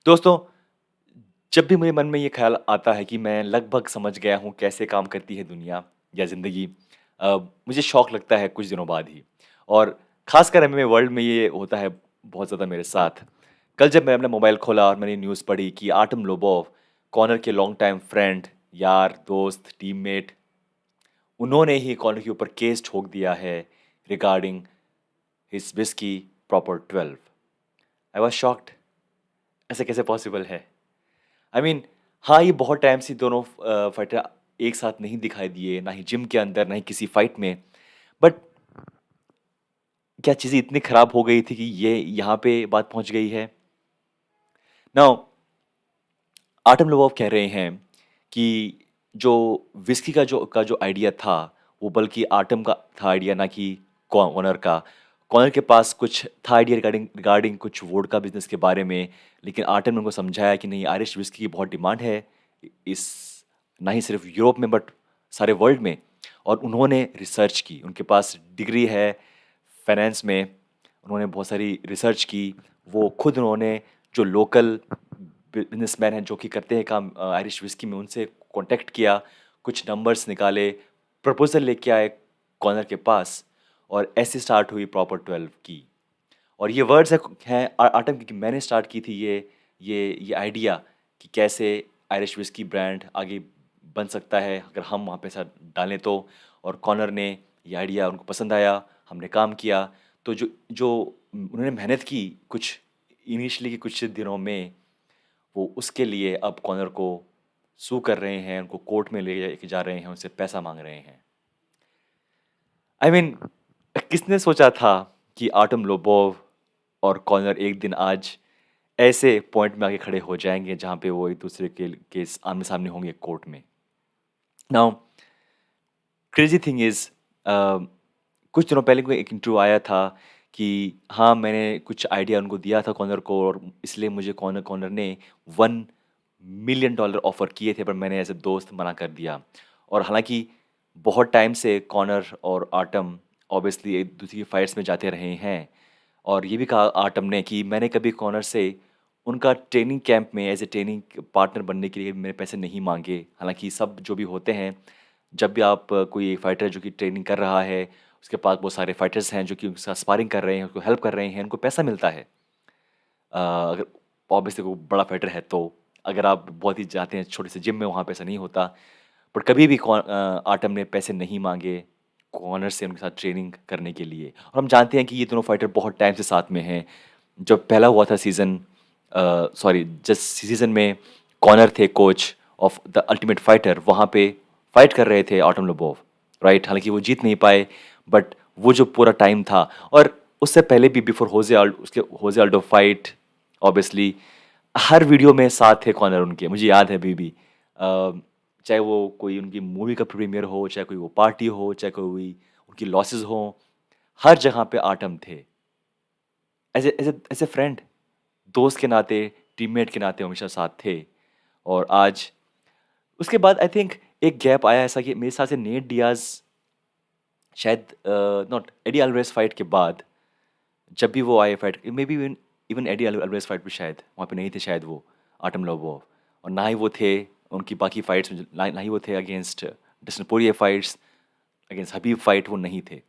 दोस्तों, जब भी मेरे मन में ये ख़्याल आता है कि मैं लगभग समझ गया हूँ कैसे काम करती है दुनिया या ज़िंदगी अ, मुझे शौक लगता है कुछ दिनों बाद ही। और ख़ासकर एमएमए वर्ल्ड में ये होता है बहुत ज़्यादा मेरे साथ। कल जब मैंने अपना मोबाइल खोला और मैंने न्यूज़ पढ़ी कि आर्टेम लोबोव, कॉनर के लॉन्ग टाइम फ्रेंड, यार, दोस्त, टीममेट, उन्होंने ही कॉनर के ऊपर केस ठोक दिया है regarding his whisky proper 12। I was shocked. ऐसे कैसे पॉसिबल है? आई मीन हाँ, ये बहुत टाइम से दोनों फाइटर एक साथ नहीं दिखाई दिए, ना ही जिम के अंदर, ना ही किसी फाइट में। बट क्या चीज़ें इतनी खराब हो गई थी कि ये यहाँ पे बात पहुँच गई है? नाउ आर्टेम लोबोव कह रहे हैं कि जो व्हिस्की का जो आइडिया था, वो बल्कि आर्टेम का था आइडिया, ना कि कॉनर का। कॉनर के पास कुछ था आइडिया रिगार्डिंग रिगार्डिंग कुछ वोडका बिज़नेस के बारे में, लेकिन आर्टेम ने उनको समझाया कि नहीं, आयरिश व्हिस्की की बहुत डिमांड है इस ना ही सिर्फ़ यूरोप में बट सारे वर्ल्ड में। और उन्होंने रिसर्च की, उनके पास डिग्री है फाइनेंस में, उन्होंने बहुत सारी रिसर्च की। वो खुद उन्होंने जो लोकल बिजनेसमैन हैं जो कि करते हैं काम आयरिश व्हिस्की में, उनसे कॉन्टैक्ट किया, कुछ नंबर्स निकाले, प्रपोज़ल लेके आए कॉर्नर के पास, और ऐसे स्टार्ट हुई प्रॉपर 12 की। और ये वर्ड्स हैं आर्टम की कि मैंने स्टार्ट की थी ये आइडिया कि कैसे आयरिश व्हिस्की ब्रांड आगे बन सकता है अगर हम वहाँ पे पैसा डालें तो। और कॉर्नर ने ये आइडिया उनको पसंद आया, हमने काम किया। तो जो जो उन्होंने मेहनत की कुछ इनिशियली के कुछ दिनों में, वो उसके लिए अब कॉर्नर को सू कर रहे हैं, उनको कोर्ट में ले के जा रहे हैं, उनसे पैसा माँग रहे हैं। आई मीन किसने सोचा था कि आर्टेम लोबोव और कॉर्नर एक दिन आज ऐसे पॉइंट में आके खड़े हो जाएँगे जहाँ पे वो एक-दूसरे के आमने-सामने होंगे कोर्ट में। नाउ क्रेज़ी थिंग इज़ कुछ दिनों पहले कोई एक इंटरव्यू आया था कि हाँ, मैंने कुछ आइडिया उनको दिया था कॉर्नर को, और इसलिए मुझे कॉर्नर कॉर्नर ने $1 मिलियन ऑफ़र किए थे, पर मैंने एज़ अ दोस्त मना कर दिया। और हालाँकि बहुत टाइम से कॉर्नर और आर्टेम ऑब्वियसली एक-दूसरे की फाइट्स में जाते रहे हैं, और ये भी कहा आर्टेम ने कि मैंने कभी कॉर्नर से उनका ट्रेनिंग कैंप में एज़ अ ट्रेनिंग पार्टनर बनने के लिए मैंने पैसे नहीं माँगे। हालाँकि सब जो भी होते हैं, जब भी आप कोई फाइटर जो कि ट्रेनिंग कर रहा है, उसके पास बहुत सारे फाइटर्स हैं जो कि उसके साथ स्पारिंग कर रहे हैं, उसको हेल्प कर रहे हैं, उनको पैसा मिलता है। अगर ऑब्वियसली वो बड़ा फाइटर है तो। अगर आप बहुत ही जाते हैं छोटे से जिम में, वहाँ पैसा नहीं होता। बट कभी भी आर्टेम ने पैसे नहीं माँगे कॉर्नर से उनके साथ ट्रेनिंग करने के लिए। और हम जानते हैं कि ये दोनों फाइटर बहुत टाइम से साथ में हैं। जब पहला हुआ था सीज़न, सॉरी, जिस सीज़न में कॉर्नर थे coach of the ultimate fighter, वहाँ पे फाइट कर रहे थे आर्टेम लोबोव, राइट? हालाँकि वो जीत नहीं पाए, बट वो जो पूरा टाइम था, और उससे पहले भी बिफोर उसके होज़े अल्डो फाइट, ऑब्वियसली हर वीडियो में साथ थे कॉर्नर उनके, मुझे याद है अभी भी। चाहे वो कोई उनकी मूवी का प्रीमियर हो, चाहे कोई वो पार्टी हो, चाहे कोई उनकी लॉसेस हों, हर जगह पे आर्टेम थे। एज़ ए फ्रेंड, दोस्त के नाते, टीममेट के नाते हमेशा साथ थे। और आज उसके बाद आई थिंक एक गैप आया ऐसा कि मेरे हिसाब से नेट डियाज़ शायद नॉट एडी अल्वारेज़ फाइट के बाद, जब भी वो आए fight, may be even even Eddie Alvarez fight में शायद वहाँ पे नहीं थे शायद वो, आर्टेम लोबोव। और ना ही वो थे उनकी बाकी फाइट्स में, ना ही वो थे अगेंस्ट डस्टिन पोरिये फाइट्स, अगेंस्ट हबीब फाइट वो नहीं थे।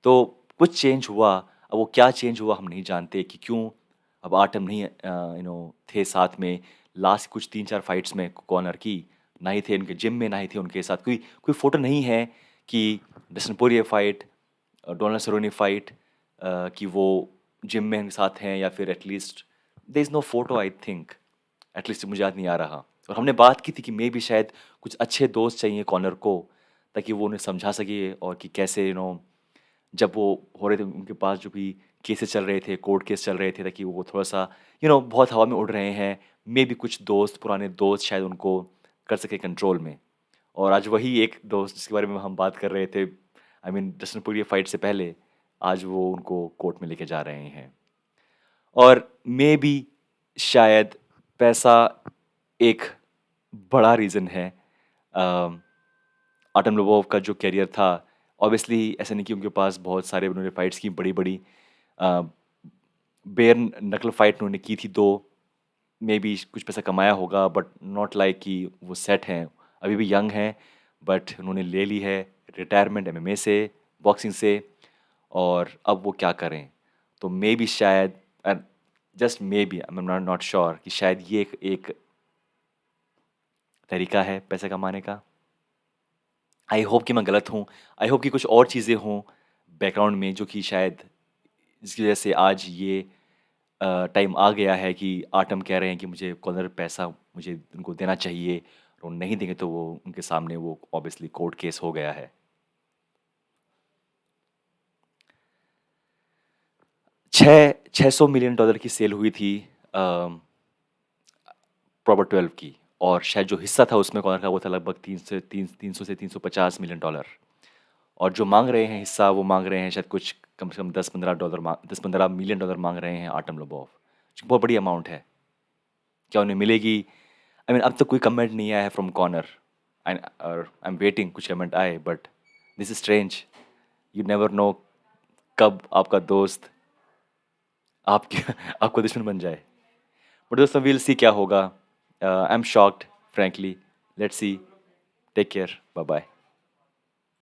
तो कुछ चेंज हुआ, अब वो क्या चेंज हुआ हम नहीं जानते कि क्यों अब आर्टेम नहीं थे साथ में लास्ट कुछ 3-4 फाइट्स में कॉर्नर की, ना ही थे उनके जिम में, ना ही थे उनके साथ कोई कोई फ़ोटो नहीं है कि Dustin Poirier fight, Donald Cerrone fight, कि वो जिम में साथ हैं, या फिर at least there is no photo I think, at least मुझे याद नहीं आ रहा। और हमने बात की थी कि मेबी शायद कुछ अच्छे दोस्त चाहिए कॉर्नर को, ताकि वो उन्हें समझा सके, और कि कैसे जब वो हो रहे थे उनके पास जो भी केसेस चल रहे थे, कोर्ट केस चल रहे थे, ताकि वो थोड़ा-सा बहुत हवा में उड़ रहे हैं, मेबी कुछ दोस्त, पुराने दोस्त शायद उनको कर सकें कंट्रोल में। और आज वही एक दोस्त जिसके बारे में हम बात कर रहे थे, I mean Dustin Poirier fight से पहले, आज वो उनको कोर्ट में लेके जा रहे हैं। और मेबी शायद पैसा एक बड़ा रीज़न है। अ, आर्टेम लोबोव का जो करियर था, ऑब्वियसली ऐसा नहीं कि उनके पास बहुत सारे उन्होंने फाइट्स की बड़ी-बड़ी, अ, बेयर नकल फाइट उन्होंने की थी 2, मे बी कुछ पैसा कमाया होगा बट नॉट लाइक कि वो सेट हैं, अभी भी यंग हैं, बट उन्होंने ले ली है रिटायरमेंट एमएमए से, बॉक्सिंग से, और अब वो क्या करें? तो मे बी शायद, just may be, I am not not sure कि शायद ये एक तरीका है पैसे कमाने का। आई होप कि मैं गलत हूँ, आई होप कि कुछ और चीज़ें हों बैकग्राउंड में जो कि शायद जिसकी वजह से आज ये टाइम आ गया है कि आटम कह रहे हैं कि मुझे कॉर्नर पैसा मुझे उनको देना चाहिए, और वो नहीं देंगे तो वो उनके सामने वो ऑब्वियसली कोर्ट केस हो गया है। 600 मिलियन डॉलर की सेल हुई थी प्रॉबर 12 की, और शायद जो हिस्सा था उसमें कॉर्नर का वो था लगभग 300 से 350 मिलियन डॉलर, और जो मांग रहे हैं हिस्सा वो मांग रहे हैं शायद कुछ कम से कम 10-15 मिलियन डॉलर मांग रहे हैं आटम लोबोव, जो बहुत बड़ी अमाउंट है। क्या उन्हें मिलेगी? आई मीन अब तक कोई कमेंट नहीं आया है फ्रॉम कॉर्नर, एंड और आई एम वेटिंग कुछ कमेंट आए, but this is strange. You never know कब आपका दोस्त आपके आपका दुश्मन बन जाए। बट दोस्तों, विल सी क्या होगा। I am shocked frankly. Let's see. Take care, bye bye.